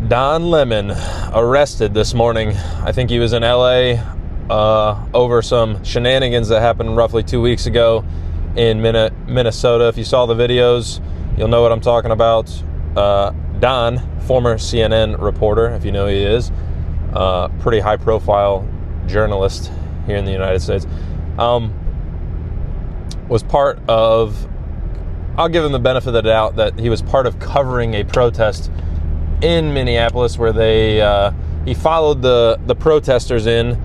Don Lemon arrested this morning. I think he was in LA over some shenanigans that happened roughly 2 weeks ago in Minnesota. If you saw the videos, you'll know what I'm talking about. Don, former CNN reporter, if you know who he is, pretty high profile journalist here in the United States, was part of, I'll give him the benefit of the doubt that he was part of covering a protest in Minneapolis where he followed the protesters in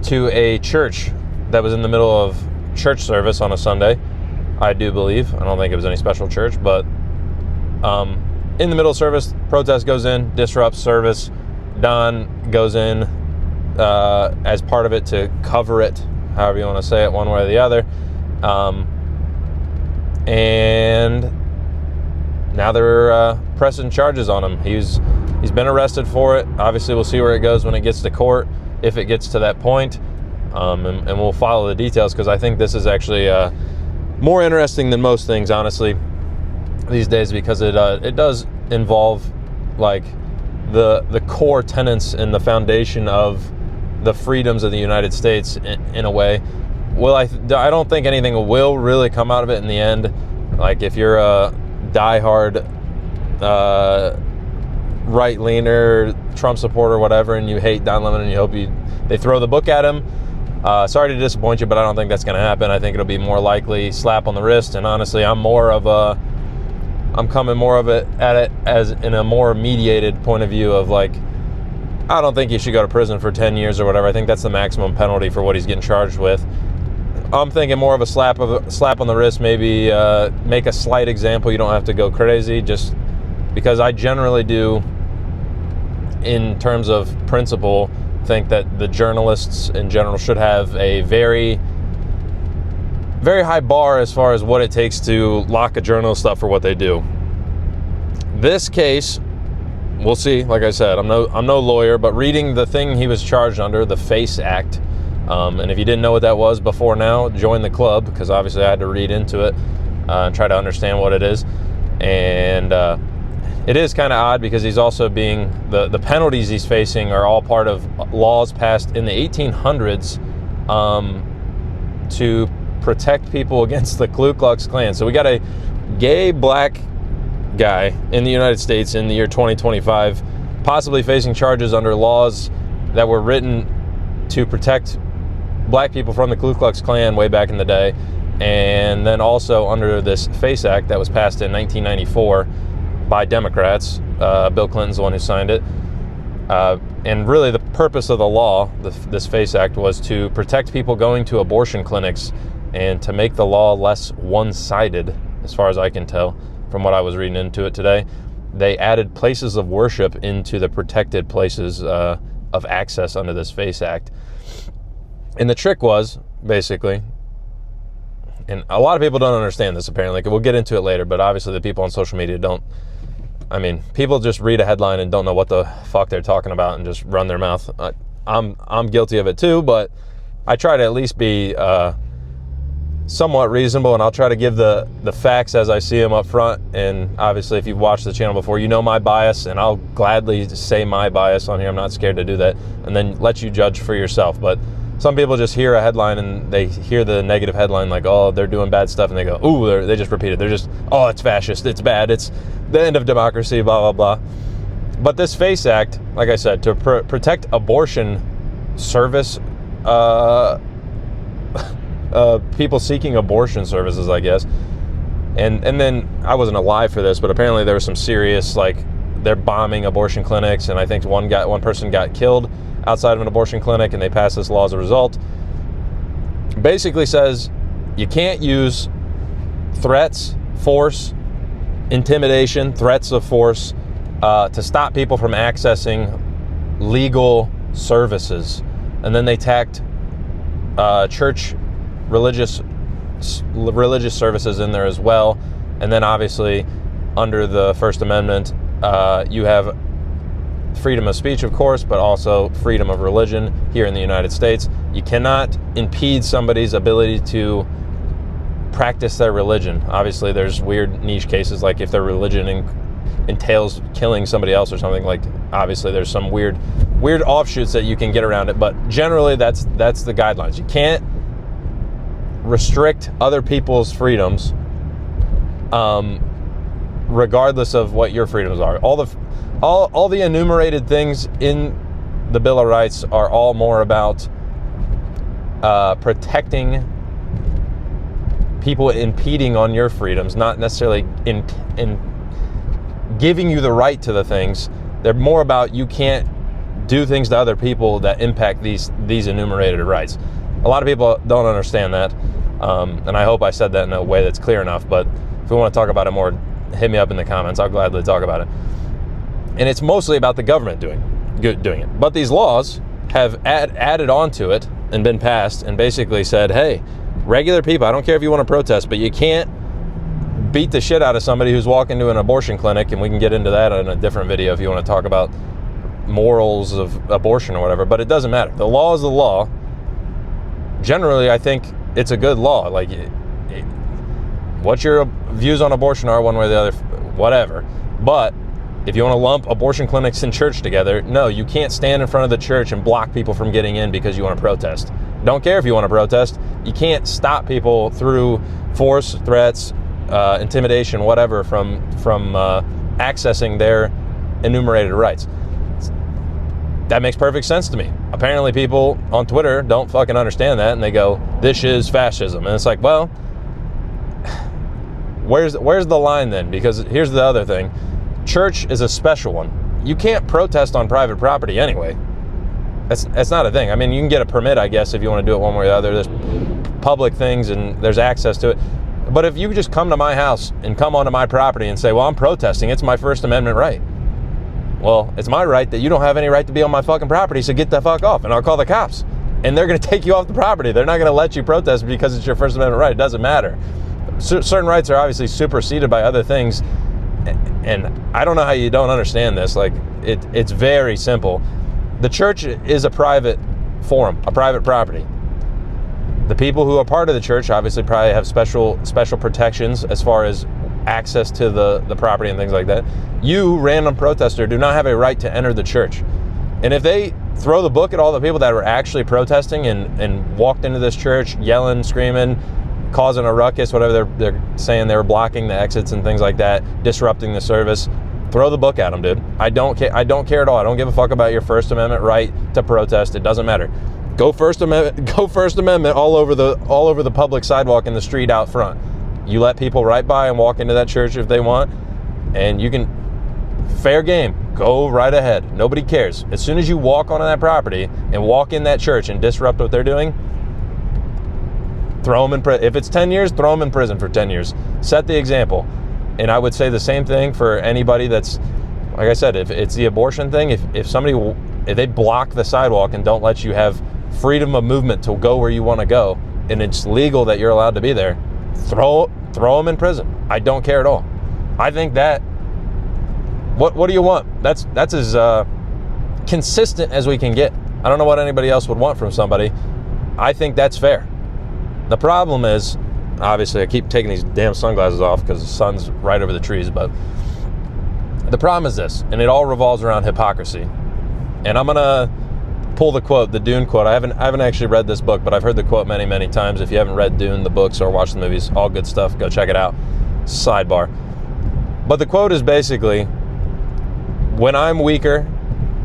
to a church that was in the middle of church service on a Sunday, I do believe. I don't think it was any special church, but in the middle of service, protest goes in, disrupts service. Don goes in as part of it to cover it, however you want to say it, one way or the other. And now they're pressing charges on him. He's been arrested for it. Obviously, we'll see where it goes when it gets to court, if it gets to that point. And we'll follow the details, because I think this is actually more interesting than most things, honestly, these days, because it does involve like the core tenets and the foundation of the freedoms of the United States in a way. Well, I don't think anything will really come out of it in the end. Like, if you're a diehard right-leaner, Trump supporter, whatever, and you hate Don Lemon and you hope they throw the book at him, sorry to disappoint you, but I don't think that's going to happen. I think it'll be more likely slap on the wrist. And honestly, I'm coming more of it at it as in a more mediated point of view of, like, I don't think he should go to prison for 10 years or whatever. I think that's the maximum penalty for what he's getting charged with. I'm thinking more of a slap on the wrist, maybe make a slight example. You don't have to go crazy, just because I generally do, in terms of principle, think that the journalists in general should have a very, very high bar as far as what it takes to lock a journalist up for what they do. This case, we'll see. Like I said, I'm no lawyer, but reading the thing he was charged under, the FACE Act, and if you didn't know what that was before now, join the club, because obviously I had to read into it and try to understand what it is. And it is kind of odd, because he's also being, the penalties he's facing are all part of laws passed in the 1800s to protect people against the Ku Klux Klan. So we got a gay black guy in the United States in the year 2025 possibly facing charges under laws that were written to protect black people from the Ku Klux Klan way back in the day, and then also under this FACE Act that was passed in 1994 by Democrats. Bill Clinton's the one who signed it. And really the purpose of the law, this FACE Act, was to protect people going to abortion clinics and to make the law less one-sided, as far as I can tell from what I was reading into it today. They added places of worship into the protected places of access under this FACE Act. And the trick was, basically, and a lot of people don't understand this apparently, we'll get into it later, but obviously the people on social media don't. I mean, people just read a headline and don't know what the fuck they're talking about and just run their mouth. I'm guilty of it too, but I try to at least be somewhat reasonable, and I'll try to give the facts as I see them up front. And obviously, if you've watched the channel before, you know my bias, and I'll gladly say my bias on here. I'm not scared to do that, and then let you judge for yourself. But some people just hear a headline and they hear the negative headline, like, oh, they're doing bad stuff, and they go, ooh, they just repeat it. They're just, oh, it's fascist, it's bad, it's the end of democracy, blah, blah, blah. But this FACE Act, like I said, to protect abortion service, people seeking abortion services, I guess. And then I wasn't alive for this, but apparently there was some serious, like, they're bombing abortion clinics, and I think one person got killed outside of an abortion clinic, and they passed this law as a result. Basically says you can't use threats, force, intimidation, threats of force to stop people from accessing legal services. And then they tacked church religious services in there as well. And then obviously under the First Amendment, you have freedom of speech, of course, but also freedom of religion here in the United States. You cannot impede somebody's ability to practice their religion. Obviously, there's weird niche cases, like if their religion entails killing somebody else or something. Like, obviously there's some weird offshoots that you can get around it, but generally that's the guidelines. You can't restrict other people's freedoms regardless of what your freedoms are. All the enumerated things in the Bill of Rights are all more about protecting people impeding on your freedoms, not necessarily in giving you the right to the things. They're more about you can't do things to other people that impact these enumerated rights. A lot of people don't understand that, and I hope I said that in a way that's clear enough, but if we want to talk about it more, hit me up in the comments. I'll gladly talk about it. And it's mostly about the government doing it. But these laws have added on to it and been passed and basically said, hey, regular people, I don't care if you want to protest, but you can't beat the shit out of somebody who's walking to an abortion clinic, and we can get into that in a different video if you want to talk about morals of abortion or whatever, but it doesn't matter. The law is the law. Generally, I think it's a good law. Like, what your views on abortion are, one way or the other, whatever. But if you want to lump abortion clinics and church together, no, you can't stand in front of the church and block people from getting in because you want to protest. Don't care if you want to protest. You can't stop people through force, threats, intimidation, whatever, from accessing their enumerated rights. That makes perfect sense to me. Apparently people on Twitter don't fucking understand that, and they go, this is fascism. And it's like, well, where's the line then? Because here's the other thing. Church is a special one. You can't protest on private property anyway. That's not a thing. I mean, you can get a permit, I guess, if you want to do it one way or the other. There's public things and there's access to it. But if you just come to my house and come onto my property and say, well, I'm protesting, it's my First Amendment right. Well, it's my right that you don't have any right to be on my fucking property, so get the fuck off, and I'll call the cops. And they're going to take you off the property. They're not going to let you protest because it's your First Amendment right. It doesn't matter. Certain rights are obviously superseded by other things, and I don't know how you don't understand this. Like, it's very simple. The church is a private forum, a private property. The people who are part of the church obviously probably have special protections as far as access to the property and things like that. You, random protester, do not have a right to enter the church. And if they throw the book at all the people that were actually protesting and walked into this church yelling, screaming, causing a ruckus, whatever they're saying, they were blocking the exits and things like that, disrupting the service, throw the book at them, dude. I don't care at all. I don't give a fuck about your First Amendment right to protest. It doesn't matter. Go First Amendment all over the public sidewalk in the street out front. You let people right by and walk into that church if they want, and you can, fair game, go right ahead. Nobody cares. As soon as you walk onto that property and walk in that church and disrupt what they're doing, throw them in prison. If it's 10 years, throw them in prison for 10 years. Set the example. And I would say the same thing for anybody that's, like I said, if it's the abortion thing, if they block the sidewalk and don't let you have freedom of movement to go where you want to go, and it's legal that you're allowed to be there, throw them in prison. I don't care at all. I think that, what do you want? That's as consistent as we can get. I don't know what anybody else would want from somebody. I think that's fair. The problem is, obviously I keep taking these damn sunglasses off because the sun's right over the trees, but the problem is this, and it all revolves around hypocrisy. And I'm gonna pull the quote, the Dune quote. I haven't actually read this book, but I've heard the quote many, many times. If you haven't read Dune, the books, or watched the movies, all good stuff, go check it out. Sidebar. But the quote is basically, when I'm weaker,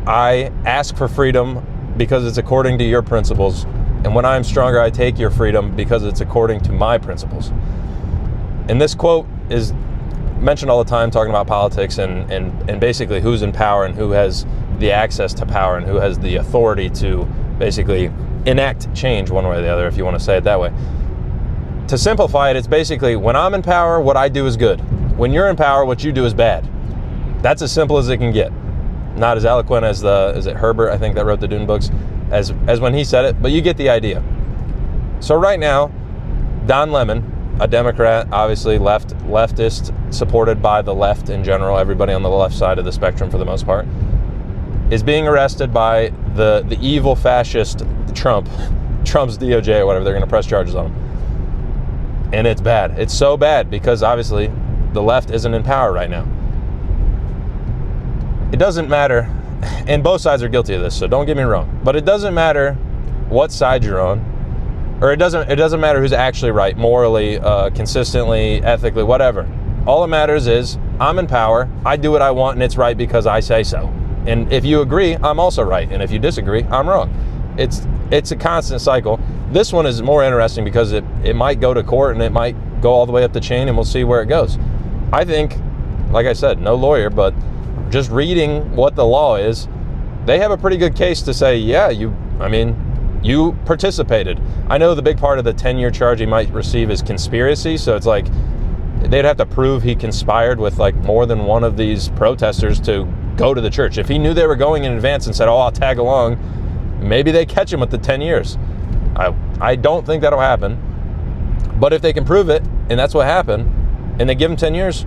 I ask for freedom because it's according to your principles. And when I'm stronger, I take your freedom because it's according to my principles. And this quote is mentioned all the time, talking about politics and basically who's in power and who has the access to power and who has the authority to basically enact change one way or the other, if you want to say it that way. To simplify it, it's basically, when I'm in power, what I do is good. When you're in power, what you do is bad. That's as simple as it can get. Not as eloquent as is it Herbert, I think, that wrote the Dune books, as when he said it, but you get the idea. So right now, Don Lemon, a Democrat, obviously leftist, supported by the left in general, everybody on the left side of the spectrum for the most part, is being arrested by the evil fascist Trump's DOJ or whatever. They're going to press charges on him. And it's bad. It's so bad because obviously the left isn't in power right now. it doesn't matter, and both sides are guilty of this, so don't get me wrong, but it doesn't matter what side you're on, or it doesn't matter who's actually right, morally, consistently, ethically, whatever. All that matters is I'm in power, I do what I want, and it's right because I say so. And if you agree, I'm also right, and if you disagree, I'm wrong. It's a constant cycle. This one is more interesting because it might go to court, and it might go all the way up the chain, and we'll see where it goes. I think, like I said, no lawyer, but just reading what the law is, they have a pretty good case to say, yeah, you participated. I know the big part of the 10-year charge he might receive is conspiracy, so it's like they'd have to prove he conspired with like more than one of these protesters to go to the church. If he knew they were going in advance and said, oh, I'll tag along, maybe they catch him with the 10 years. I don't think that'll happen. But if they can prove it, and that's what happened, and they give him 10 years,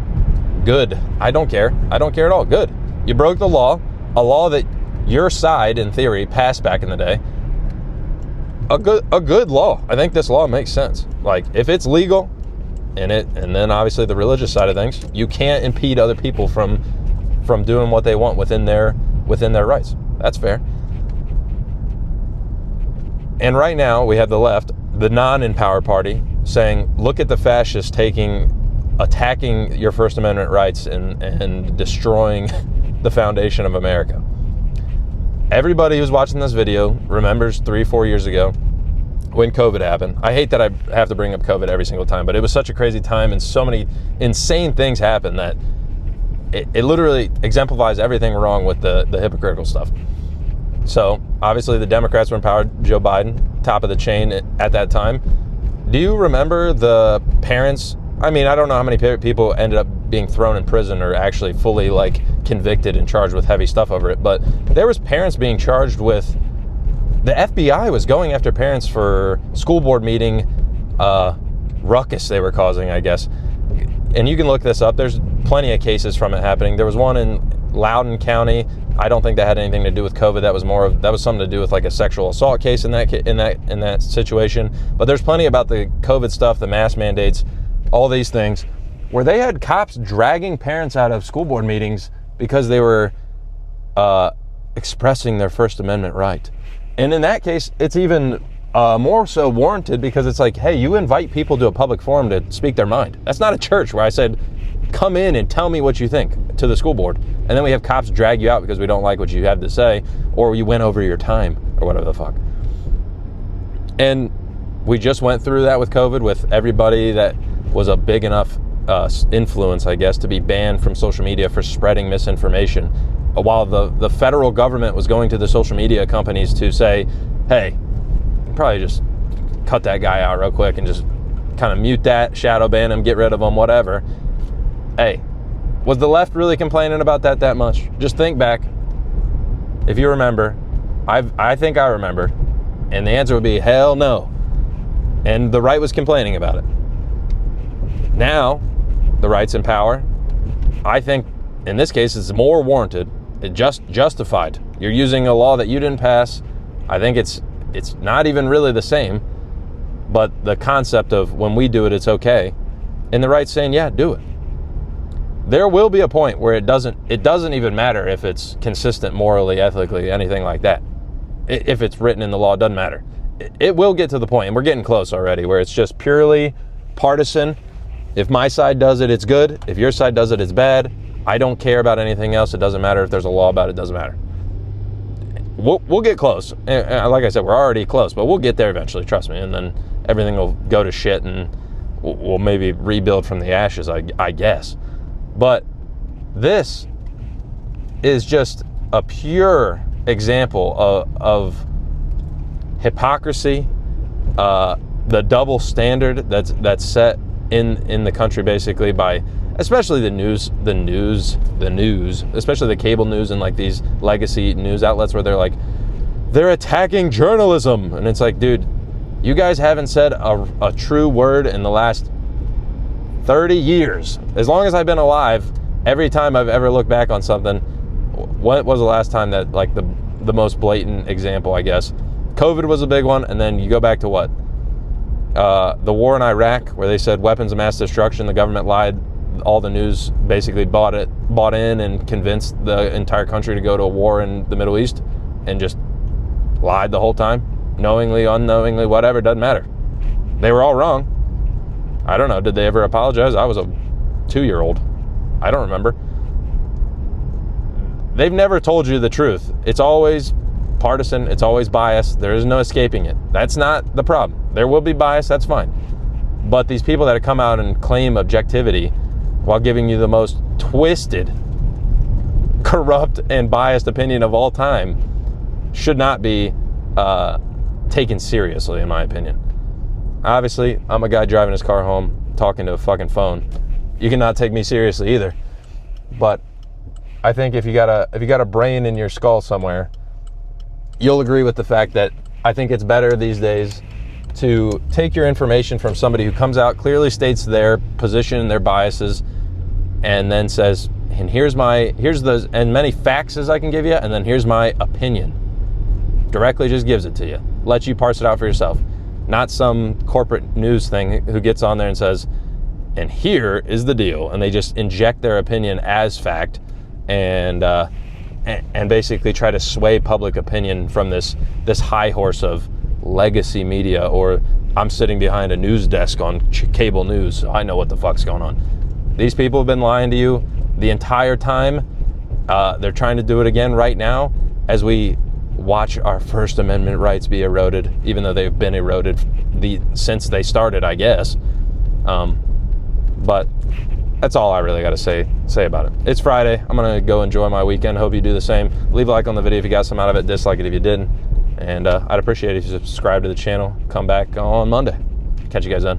good. I don't care. I don't care at all. Good. You broke the law, a law that your side, in theory, passed back in the day. A good law. I think this law makes sense. Like, if it's legal, and then obviously the religious side of things, you can't impede other people from doing what they want within their rights. That's fair. And right now we have the left, the non-in-power party, saying, look at the fascists attacking your First Amendment rights and destroying the foundation of America. Everybody who's watching this video remembers 3-4 years ago when COVID happened. I hate that I have to bring up COVID every single time, but it was such a crazy time and so many insane things happened that it literally exemplifies everything wrong with the hypocritical stuff. So obviously the Democrats were in power, Joe Biden, top of the chain at that time. Do you remember the parents? I mean, I don't know how many people ended up being thrown in prison or actually fully like convicted and charged with heavy stuff over it, but there was parents being charged with, the FBI was going after parents for school board meeting ruckus they were causing, I guess. And you can look this up. There's plenty of cases from it happening. There was one in Loudoun County. I don't think that had anything to do with COVID. That was something to do with like a sexual assault case in that situation. But there's plenty about the COVID stuff, the mask mandates, all these things, where they had cops dragging parents out of school board meetings because they were expressing their First Amendment right. And in that case, it's even more so warranted because it's like, hey, you invite people to a public forum to speak their mind. That's not a church where I said, come in and tell me what you think to the school board. And then we have cops drag you out because we don't like what you have to say, or you went over your time, or whatever the fuck. And we just went through that with COVID, with everybody that was a big enough influence, I guess, to be banned from social media for spreading misinformation. While the federal government was going to the social media companies to say, hey, probably just cut that guy out real quick and just kind of mute that, shadow ban him, get rid of him, whatever. Hey, was the left really complaining about that much? Just think back. If you remember, I think I remember, and the answer would be hell no. And the right was complaining about it. Now, the right's in power. I think in this case it's more warranted. It just justified. You're using a law that you didn't pass. I think it's not even really the same, but the concept of when we do it, it's okay. And the right's saying, yeah, do it. There will be a point where it doesn't even matter if it's consistent morally, ethically, anything like that. If it's written in the law, it doesn't matter. It will get to the point, and we're getting close already, where it's just purely partisan. If my side does it, it's good. If your side does it, it's bad. I don't care about anything else. It doesn't matter if there's a law about it. It doesn't matter. We'll get close. And like I said, we're already close, but we'll get there eventually, trust me. And then everything will go to shit, and we'll maybe rebuild from the ashes, I guess. But this is just a pure example of hypocrisy, the double standard that's set in the country basically by especially the news, especially the cable news and like these legacy news outlets where they're attacking journalism. And it's like, dude, you guys haven't said a true word in the last 30 years. As long as I've been alive, every time I've ever looked back on something, what was the last time that, like, the most blatant example, I guess? COVID was a big one, and then you go back to what? The war in Iraq, where they said weapons of mass destruction. The government lied all the news basically bought in and convinced the entire country to go to a war in the Middle East and just lied the whole time, knowingly, unknowingly, whatever, doesn't matter. They were all wrong. I don't know, did they ever apologize? I was a 2-year-old. I don't remember. They've never told you the truth. It's always partisan, it's always biased. There is no escaping it. That's not the problem. There will be bias, that's fine. But these people that come out and claim objectivity while giving you the most twisted, corrupt, and biased opinion of all time should not be taken seriously, in my opinion. Obviously, I'm a guy driving his car home, talking to a fucking phone. You cannot take me seriously either. But I think if you got a brain in your skull somewhere, you'll agree with the fact that I think it's better these days to take your information from somebody who comes out, clearly states their position, their biases, and then says, and here's those and many facts as I can give you, and then here's my opinion. Directly just gives it to you. Let you parse it out for yourself. Not some corporate news thing who gets on there and says, and here is the deal, and they just inject their opinion as fact and basically try to sway public opinion from this high horse of legacy media, or I'm sitting behind a news desk on cable news, so I know what the fuck's going on. These people have been lying to you the entire time. They're trying to do it again right now as we watch our First Amendment rights be eroded, even though they've been eroded since they started, I guess. But that's all I really got to say about it. It's Friday. I'm going to go enjoy my weekend. Hope you do the same. Leave a like on the video if you got some out of it. Dislike it if you didn't. And I'd appreciate it if you subscribe to the channel. Come back on Monday. Catch you guys then.